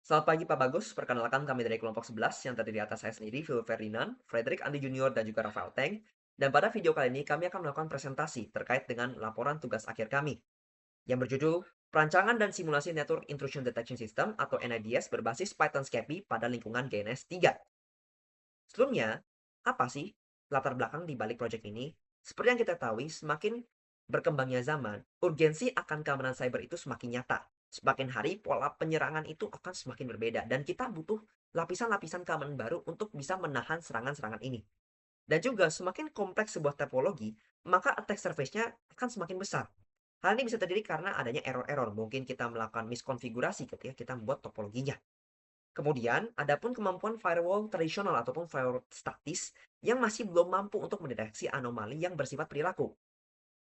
Selamat pagi Pak Bagus, perkenalkan kami dari kelompok 11 yang terdiri atas saya sendiri, Phil Ferdinand, Frederick Andi Junior, dan juga Rafael Teng. Dan pada video kali ini kami akan melakukan presentasi terkait dengan laporan tugas akhir kami yang berjudul Perancangan dan Simulasi Network Intrusion Detection System atau NIDS berbasis Python Scapy pada lingkungan GNS 3. Sebelumnya, apa sih latar belakang di balik proyek ini? Seperti yang kita ketahui, semakin berkembangnya zaman, urgensi akan keamanan cyber itu semakin nyata. Semakin hari, pola penyerangan itu akan semakin berbeda, dan kita butuh lapisan-lapisan keamanan baru untuk bisa menahan serangan-serangan ini. Dan juga, semakin kompleks sebuah topologi, maka attack surface-nya akan semakin besar. Hal ini bisa terjadi karena adanya error-error. Mungkin kita melakukan miskonfigurasi ketika kita membuat topologinya. Kemudian, adapun kemampuan firewall tradisional ataupun firewall statis yang masih belum mampu untuk mendeteksi anomali yang bersifat perilaku.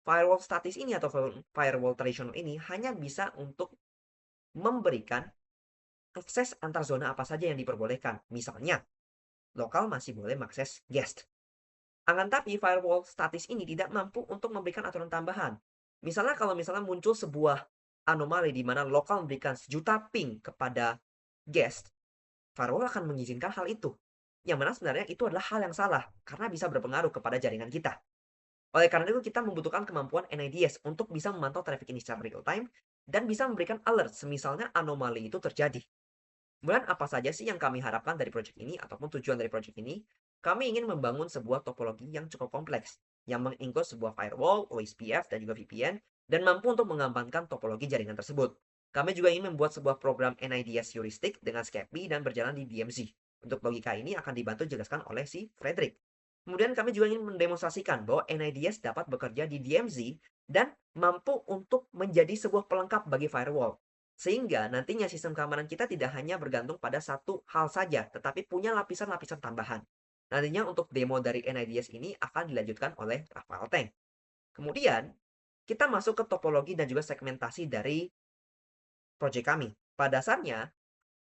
Firewall statis ini atau firewall tradisional ini hanya bisa untuk memberikan akses antar zona apa saja yang diperbolehkan. Misalnya, lokal masih boleh mengakses guest. Akan tapi firewall statis ini tidak mampu untuk memberikan aturan tambahan. Misalnya kalau misalnya muncul sebuah anomali di mana lokal memberikan sejuta ping kepada guest, firewall akan mengizinkan hal itu. Yang mana sebenarnya itu adalah hal yang salah, karena bisa berpengaruh kepada jaringan kita. Oleh karena itu, kita membutuhkan kemampuan NIDS untuk bisa memantau traffic ini secara real time, dan bisa memberikan alert semisalnya anomali itu terjadi. Kemudian apa saja sih yang kami harapkan dari proyek ini, ataupun tujuan dari proyek ini? Kami ingin membangun sebuah topologi yang cukup kompleks, yang menginclude sebuah firewall, OSPF, dan juga VPN, dan mampu untuk mengamankan topologi jaringan tersebut. Kami juga ingin membuat sebuah program NIDS heuristic dengan Scapy dan berjalan di DMZ. Untuk logika ini akan dibantu jelaskan oleh si Frederick. Kemudian kami juga ingin mendemonstrasikan bahwa NIDS dapat bekerja di DMZ dan mampu untuk menjadi sebuah pelengkap bagi firewall. Sehingga nantinya sistem keamanan kita tidak hanya bergantung pada satu hal saja, tetapi punya lapisan-lapisan tambahan. Nantinya untuk demo dari NIDS ini akan dilanjutkan oleh Rafael Teng. Kemudian, kita masuk ke topologi dan juga segmentasi dari proyek kami. Pada dasarnya,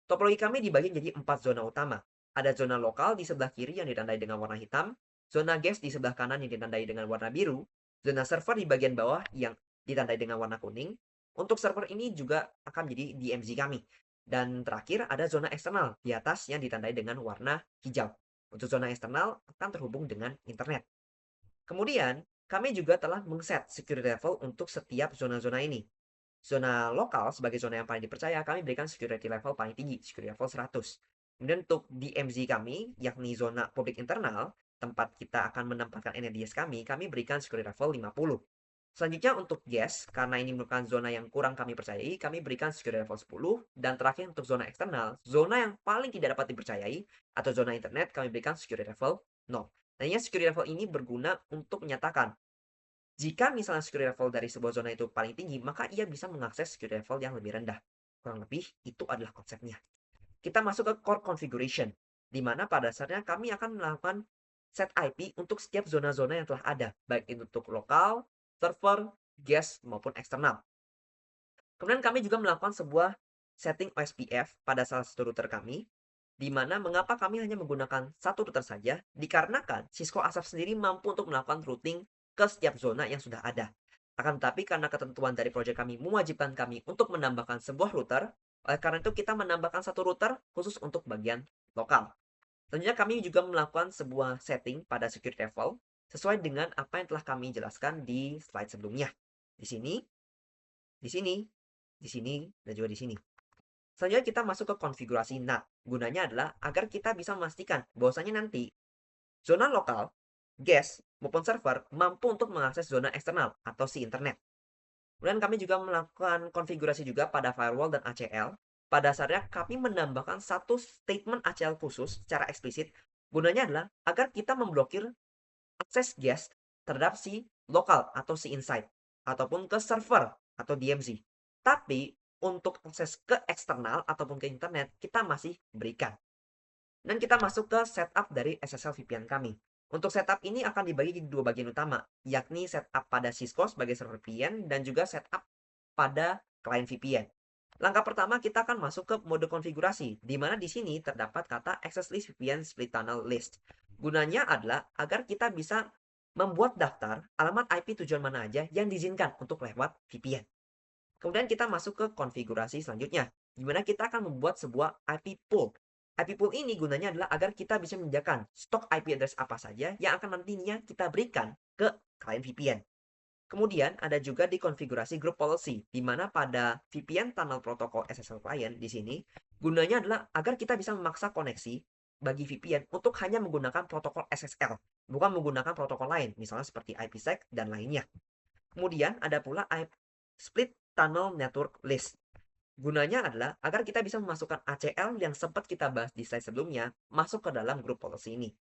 topologi kami dibagi menjadi 4 zona utama. Ada zona lokal di sebelah kiri yang ditandai dengan warna hitam, zona guest di sebelah kanan yang ditandai dengan warna biru, zona server di bagian bawah yang ditandai dengan warna kuning. Untuk server ini juga akan menjadi DMZ kami. Dan terakhir ada zona eksternal di atas yang ditandai dengan warna hijau. Untuk zona eksternal akan terhubung dengan internet. Kemudian, kami juga telah mengset security level untuk setiap zona-zona ini. Zona lokal sebagai zona yang paling dipercaya, kami berikan security level paling tinggi, security level 100. Kemudian untuk DMZ kami, yakni zona publik internal, tempat kita akan menempatkan NDS kami berikan security level 50. Selanjutnya untuk guest, karena ini merupakan zona yang kurang kami percayai, kami berikan security level 10. Dan terakhir untuk zona eksternal, zona yang paling tidak dapat dipercayai, atau zona internet, kami berikan security level 0. Nantinya security level ini berguna untuk menyatakan jika misalnya security level dari sebuah zona itu paling tinggi, maka ia bisa mengakses security level yang lebih rendah. Kurang lebih itu adalah konsepnya. Kita masuk ke core configuration, di mana pada dasarnya kami akan melakukan set IP untuk setiap zona-zona yang telah ada, baik itu untuk lokal, server, guest, maupun eksternal. Kemudian kami juga melakukan sebuah setting OSPF pada salah satu router kami, di mana mengapa kami hanya menggunakan satu router saja, dikarenakan Cisco Asaf sendiri mampu untuk melakukan routing ke setiap zona yang sudah ada. Akan tetapi karena ketentuan dari proyek kami mewajibkan kami untuk menambahkan sebuah router, oleh karena itu kita menambahkan satu router khusus untuk bagian lokal. Tentunya kami juga melakukan sebuah setting pada security level sesuai dengan apa yang telah kami jelaskan di slide sebelumnya. Di sini, di sini, di sini, dan juga di sini. Selanjutnya kita masuk ke konfigurasi NAT. Gunanya adalah agar kita bisa memastikan bahwasanya nanti zona lokal, guest, maupun server mampu untuk mengakses zona eksternal atau si internet. Kemudian kami juga melakukan konfigurasi juga pada firewall dan ACL. Pada dasarnya kami menambahkan satu statement ACL khusus secara eksplisit. Gunanya adalah agar kita memblokir akses guest terhadap si lokal atau si inside ataupun ke server atau DMZ. Tapi untuk akses ke eksternal ataupun ke internet kita masih berikan. Dan kita masuk ke setup dari SSL VPN kami. Untuk setup ini akan dibagi di dua bagian utama, yakni setup pada Cisco sebagai server VPN dan juga setup pada client VPN. Langkah pertama kita akan masuk ke mode konfigurasi, di mana di sini terdapat kata access list VPN split tunnel list. Gunanya adalah agar kita bisa membuat daftar alamat IP tujuan mana aja yang diizinkan untuk lewat VPN. Kemudian kita masuk ke konfigurasi selanjutnya, di mana kita akan membuat sebuah IP pool. IP pool ini gunanya adalah agar kita bisa menjaga stok IP address apa saja yang akan nantinya kita berikan ke klien VPN. Kemudian ada juga di konfigurasi group policy, di mana pada VPN Tunnel Protocol SSL Client di sini, gunanya adalah agar kita bisa memaksa koneksi bagi VPN untuk hanya menggunakan protokol SSL, bukan menggunakan protokol lain, misalnya seperti IPsec dan lainnya. Kemudian ada pula Split Tunnel Network List. Gunanya adalah agar kita bisa memasukkan ACL yang sempat kita bahas di slide sebelumnya masuk ke dalam group policy ini.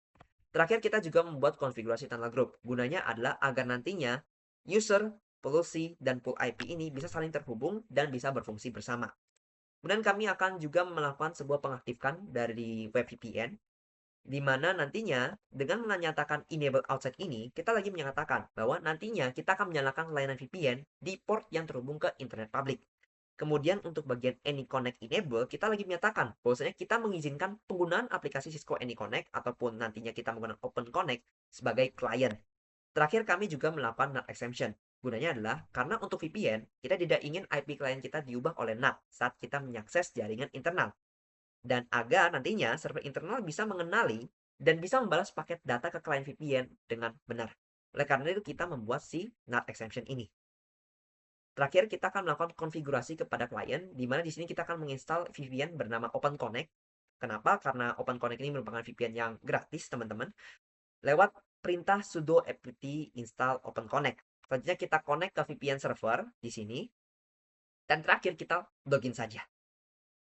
Terakhir kita juga membuat konfigurasi tunnel group. Gunanya adalah agar nantinya user, policy, dan pool IP ini bisa saling terhubung dan bisa berfungsi bersama. Kemudian kami akan juga melakukan sebuah pengaktifkan dari web VPN, di mana nantinya dengan menyatakan enable outside ini, kita lagi menyatakan bahwa nantinya kita akan menyalakan layanan VPN di port yang terhubung ke internet publik. Kemudian untuk bagian AnyConnect Enable, kita lagi menyatakan bahwasanya kita mengizinkan penggunaan aplikasi Cisco AnyConnect ataupun nantinya kita menggunakan OpenConnect sebagai klien. Terakhir kami juga melakukan NAT exemption. Gunanya adalah karena untuk VPN, kita tidak ingin IP klien kita diubah oleh NAT saat kita mengakses jaringan internal. Dan agar nantinya server internal bisa mengenali dan bisa membalas paket data ke klien VPN dengan benar. Oleh karena itu kita membuat si NAT exemption ini. Terakhir, kita akan melakukan konfigurasi kepada klien, di mana di sini kita akan menginstal VPN bernama OpenConnect. Kenapa? Karena OpenConnect ini merupakan VPN yang gratis, teman-teman. Lewat perintah sudo apt install OpenConnect. Selanjutnya kita connect ke VPN server di sini. Dan terakhir kita login saja.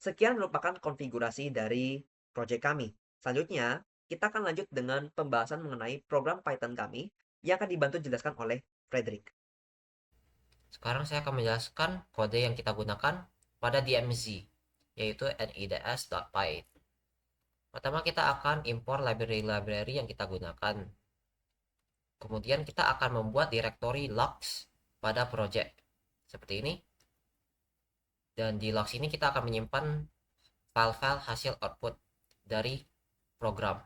Sekian merupakan konfigurasi dari project kami. Selanjutnya, kita akan lanjut dengan pembahasan mengenai program Python kami yang akan dibantu jelaskan oleh Frederick. Sekarang saya akan menjelaskan kode yang kita gunakan pada DMZ, yaitu nids.py. Pertama kita akan import library-library yang kita gunakan. Kemudian kita akan membuat directory logs pada project. Seperti ini. Dan di logs ini kita akan menyimpan file-file hasil output dari program.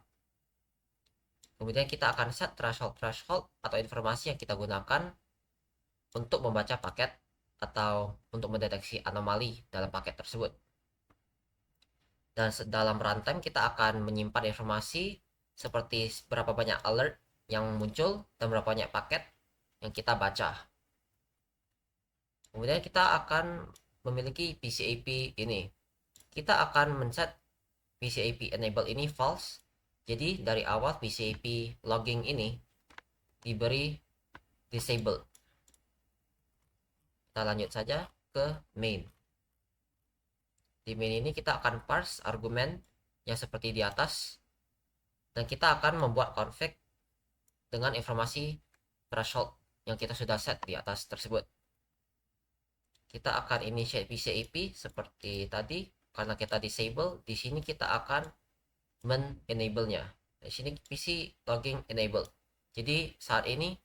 Kemudian kita akan set threshold atau informasi yang kita gunakan untuk membaca paket atau untuk mendeteksi anomali dalam paket tersebut. Dan dalam runtime kita akan menyimpan informasi seperti berapa banyak alert yang muncul dan berapa banyak paket yang kita baca. Kemudian kita akan memiliki PCAP ini. Kita akan men-set PCAP enable ini false. Jadi dari awal PCAP logging ini diberi disable. Kita lanjut saja ke main. Di main ini kita akan parse argumen yang seperti di atas, dan kita akan membuat config dengan informasi threshold yang kita sudah set di atas tersebut. Kita akan initiate PCAP seperti tadi. Karena kita disable, di sini kita akan men-enable-nya. Di sini PC logging enable. Jadi saat ini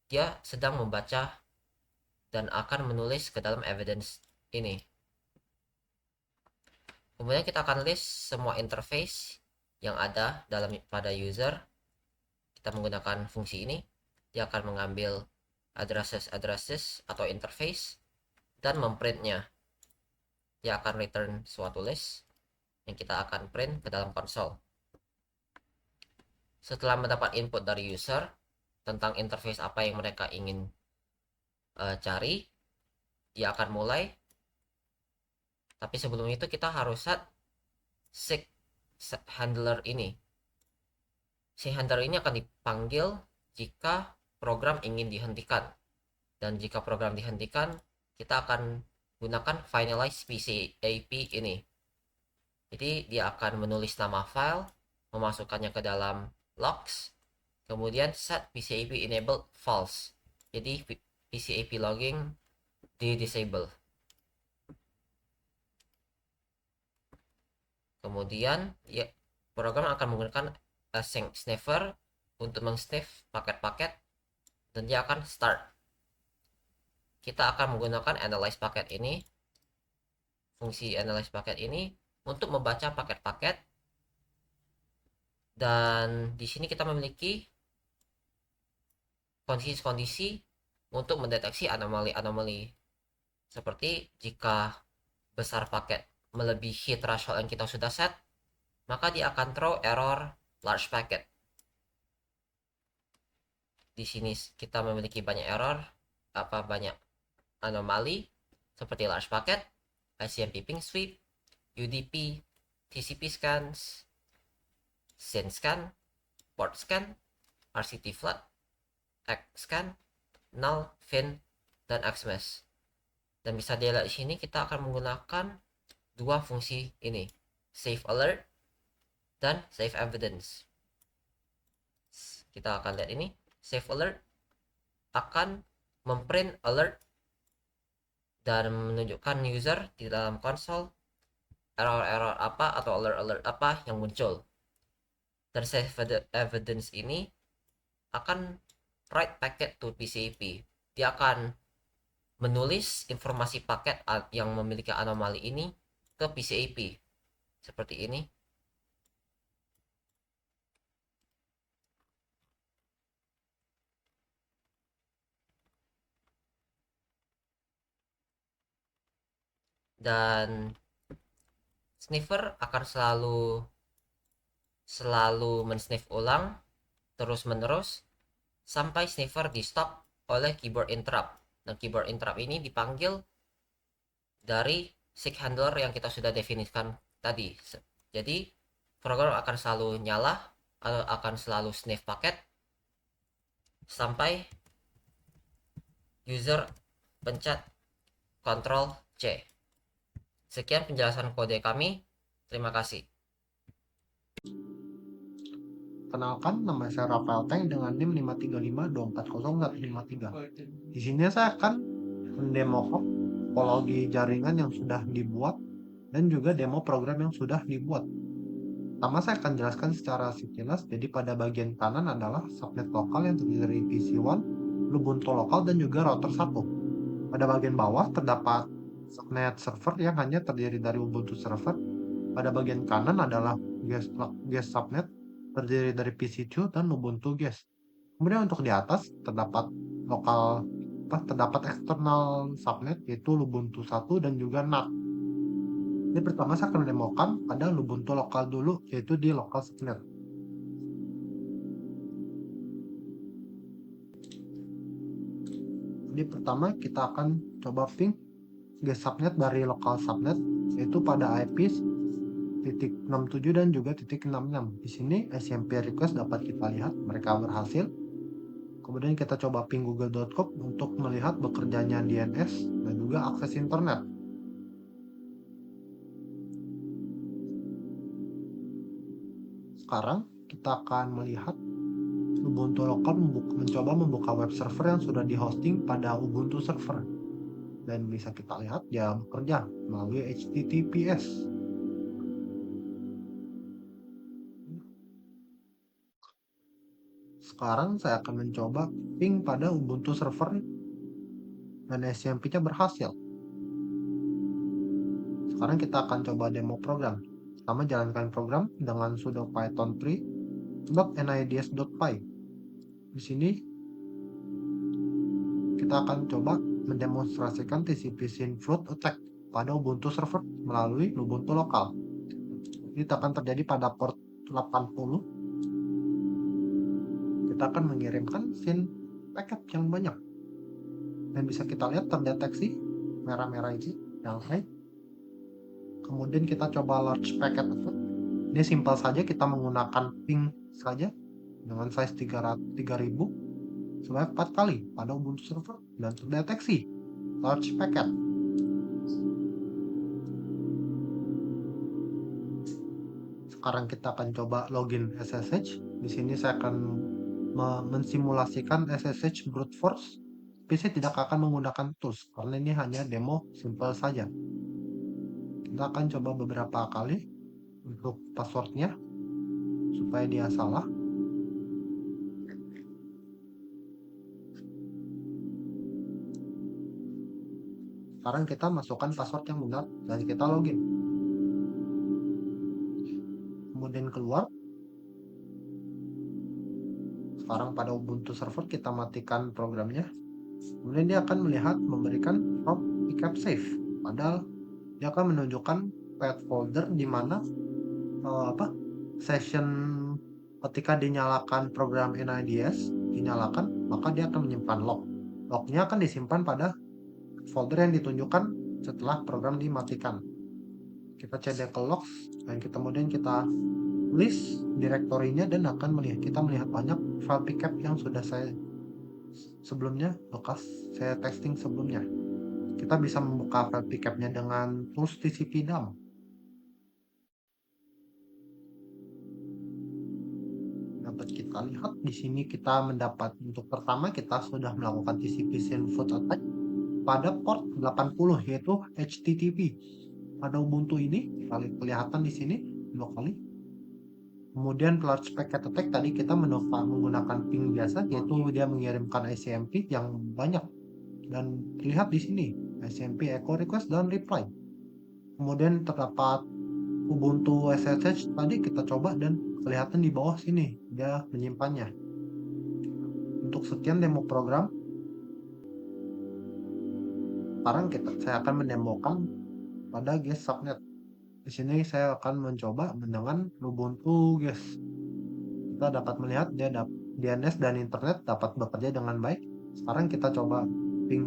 dia sedang membaca dan akan menulis ke dalam evidence ini. Kemudian kita akan list semua interface yang ada pada user. Kita menggunakan fungsi ini. Dia akan mengambil addresses atau interface dan memprintnya. Dia akan return suatu list yang kita akan print ke dalam konsol. Setelah mendapat input dari user tentang interface apa yang mereka ingin cari, dia akan mulai. Tapi sebelum itu kita harus set seek handler ini. Si handler ini akan dipanggil jika program ingin dihentikan. Dan jika program dihentikan, kita akan gunakan finalize PCAP ini. Jadi dia akan menulis nama file, memasukkannya ke dalam logs, kemudian set PCAP enable false. Jadi PCAP logging di disable. Kemudian ya, program akan menggunakan async sniffer untuk mengsniff paket-paket, dan dia akan start. Kita akan menggunakan analyze paket ini, fungsi analyze paket ini untuk membaca paket-paket. Dan di sini kita memiliki kondisi-kondisi untuk mendeteksi anomali-anomali, seperti jika besar paket melebihi threshold yang kita sudah set, maka dia akan throw error large packet. Di sini kita memiliki banyak error, banyak anomali seperti large packet, ICMP ping sweep, UDP, TCP scans, SYN scan, port scan, RCT flood, X scan, null, fin, dan XMesh. Dan bisa dilihat di sini kita akan menggunakan dua fungsi ini, save alert dan save evidence. Kita akan lihat ini, save alert akan memprint alert dan menunjukkan user di dalam konsol error-error apa atau alert-alert apa yang muncul. Dan save evidence ini akan write packet to PCAP. Dia akan menulis informasi paket yang memiliki anomali ini ke PCAP. Seperti ini. Dan sniffer akan selalu men-sniff ulang terus-menerus sampai sniffer di stop oleh keyboard interrupt. Nah, keyboard interrupt ini dipanggil dari seek handler yang kita sudah definisikan tadi. Jadi program akan selalu nyala atau akan selalu sniff paket sampai user pencet Ctrl C. Sekian penjelasan kode kami. Terima kasih. Kenalkan, nama saya Rafael Teng dengan NIM 535240153. Di sini saya akan mendemokan topologi jaringan yang sudah dibuat dan juga demo program yang sudah dibuat. Pertama saya akan jelaskan secara sekilas. Jadi pada bagian kanan adalah subnet lokal yang terdiri dari PC1, Ubuntu lokal dan juga router 1. Pada bagian bawah terdapat subnet server yang hanya terdiri dari Ubuntu server. Pada bagian kanan adalah guest subnet terdiri dari PC2 dan Ubuntu guest. Kemudian untuk di atas terdapat eksternal subnet yaitu Ubuntu 1 dan juga NAT. Jadi pertama saya akan mendemokan pada Ubuntu lokal dulu, yaitu di local subnet. Jadi pertama kita akan coba ping guest subnet dari local subnet yaitu pada IP titik 67 dan juga titik 66. Di sini ICMP request dapat kita lihat mereka berhasil. Kemudian kita coba ping google.com untuk melihat bekerjanya DNS dan juga akses internet. Sekarang kita akan melihat Ubuntu lokal mencoba membuka web server yang sudah dihosting pada Ubuntu server. Dan bisa kita lihat dia bekerja melalui HTTPS. Sekarang saya akan mencoba ping pada Ubuntu server dan SCMP-nya berhasil. Sekarang kita akan coba demo program. Pertama jalankan program dengan sudo python 3.nids.py. Di sini kita akan coba mendemonstrasikan TCP SYN flood attack pada Ubuntu server melalui Ubuntu lokal. Ini akan terjadi pada port 80. Kita akan mengirimkan SYN paket yang banyak. Dan bisa kita lihat terdeteksi merah-merah ini yang high. Kemudian kita coba large packet itu. Ini simpel saja, kita menggunakan ping saja dengan size 3000 sebanyak 4 kali pada Ubuntu server dan terdeteksi large packet. Sekarang kita akan coba login SSH. Di sini saya akan mensimulasikan SSH brute force. Tapi saya tidak akan menggunakan tools karena ini hanya demo simple saja. Kita akan coba beberapa kali untuk passwordnya supaya dia salah. Sekarang kita masukkan password yang benar dan kita login. Kemudian keluar. Sekarang pada Ubuntu server kita matikan programnya. Kemudian dia akan memberikan prompt pcap save. Padahal dia akan menunjukkan path folder di mana session ketika dinyalakan program NIDS dinyalakan, maka dia akan menyimpan log. Lognya akan disimpan pada folder yang ditunjukkan setelah program dimatikan. Kita cd ke logs dan kemudian kita list direktorinya dan akan kita melihat banyak file pickup yang sudah saya sebelumnya saya testing sebelumnya. Kita bisa membuka file pickupnya dengan tools TCP dump. Dapat kita lihat di sini kita mendapat untuk pertama kita sudah melakukan TCP sendfoot attack pada port 80 yaitu HTTP. Pada Ubuntu ini kelihatan di sini 2 kali. Kemudian large packet attack tadi kita menggunakan ping biasa yaitu dia mengirimkan ICMP yang banyak dan terlihat di sini ICMP echo request dan reply. Kemudian terdapat Ubuntu SSH tadi kita coba dan kelihatan di bawah sini dia menyimpannya. Untuk sekian demo program, sekarang saya akan mendemokan pada guest subnet. Di sini saya akan mencoba dengan Ubuntu guest. Kita dapat melihat DNS dan internet dapat bekerja dengan baik. Sekarang kita coba ping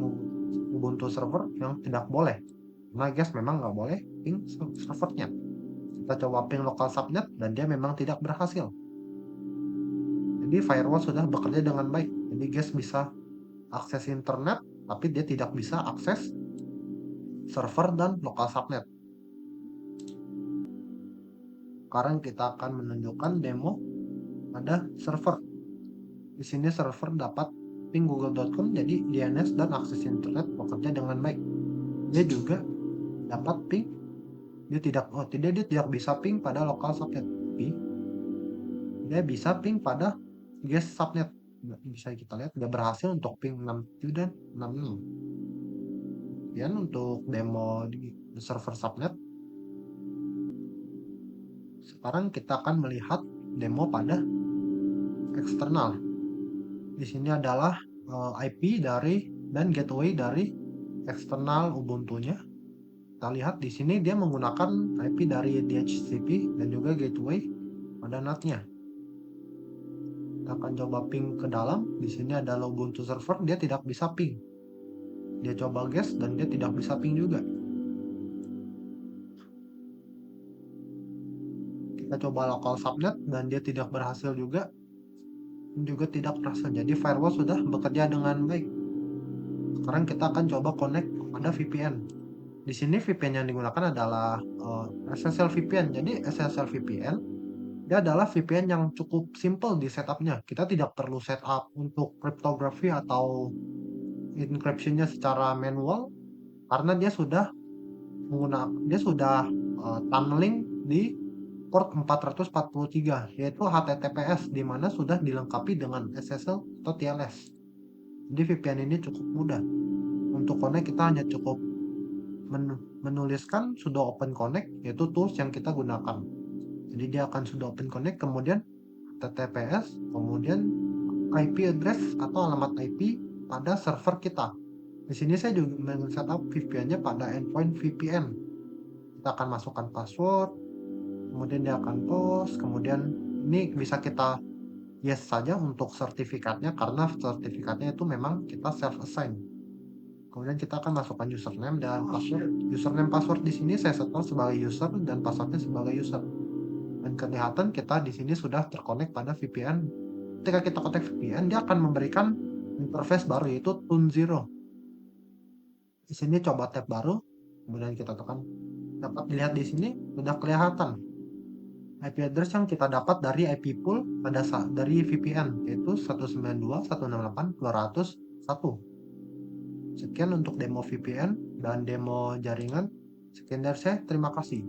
Ubuntu server yang tidak boleh. Karena guest memang nggak boleh ping servernya. Kita coba ping local subnet dan dia memang tidak berhasil. Jadi firewall sudah bekerja dengan baik. Jadi guest bisa akses internet, tapi dia tidak bisa akses server dan local subnet. Sekarang kita akan menunjukkan demo pada server. Di sini server dapat ping google.com, jadi DNS dan akses internet bekerja dengan baik. Dia juga dapat ping, dia tidak bisa ping pada local subnet, tapi dia bisa ping pada guest subnet. Bisa kita lihat dia berhasil untuk ping 67 dan 66. Kemudian untuk demo di server subnet, sekarang kita akan melihat demo pada eksternal. Di sini adalah IP dan gateway dari eksternal Ubuntu-nya. Kita lihat di sini dia menggunakan IP dari DHCP dan juga gateway pada NAT-nya. Kita akan coba ping ke dalam. Di sini ada Ubuntu server, dia tidak bisa ping. Dia coba guest dan dia tidak bisa ping juga. Kita coba local subnet dan dia tidak berhasil juga tidak berhasil. Jadi firewall sudah bekerja dengan baik. Sekarang kita akan coba connect pada VPN. Di sini VPN yang digunakan adalah SSL VPN. Jadi SSL VPN dia adalah VPN yang cukup simple di setupnya. Kita tidak perlu setup untuk cryptography atau encryption-nya secara manual karena dia sudah tunneling di port 443 yaitu HTTPS di mana sudah dilengkapi dengan SSL atau TLS. Jadi VPN ini cukup mudah. Untuk connect kita hanya cukup menuliskan sudo open connect yaitu tools yang kita gunakan. Jadi dia akan sudo open connect kemudian HTTPS kemudian IP address atau alamat IP pada server kita. Di sini saya juga men-setup VPN-nya pada endpoint VPN. Kita akan masukkan password, kemudian dia akan post, kemudian ini bisa kita yes saja untuk sertifikatnya karena sertifikatnya itu memang kita self assign. Kemudian kita akan masukkan username dan password. Username password di sini saya setel sebagai user dan passwordnya sebagai user. Dan kelihatan kita di sini sudah terkonek pada VPN. Ketika kita kontak VPN, dia akan memberikan interface baru yaitu Tune0. Di sini coba tab baru, kemudian kita tekan. Dapat dilihat di sini sudah kelihatan IP address yang kita dapat dari IP pool dari VPN yaitu 192.168.201. Sekian untuk demo VPN dan demo jaringan. Sekian dari saya, terima kasih.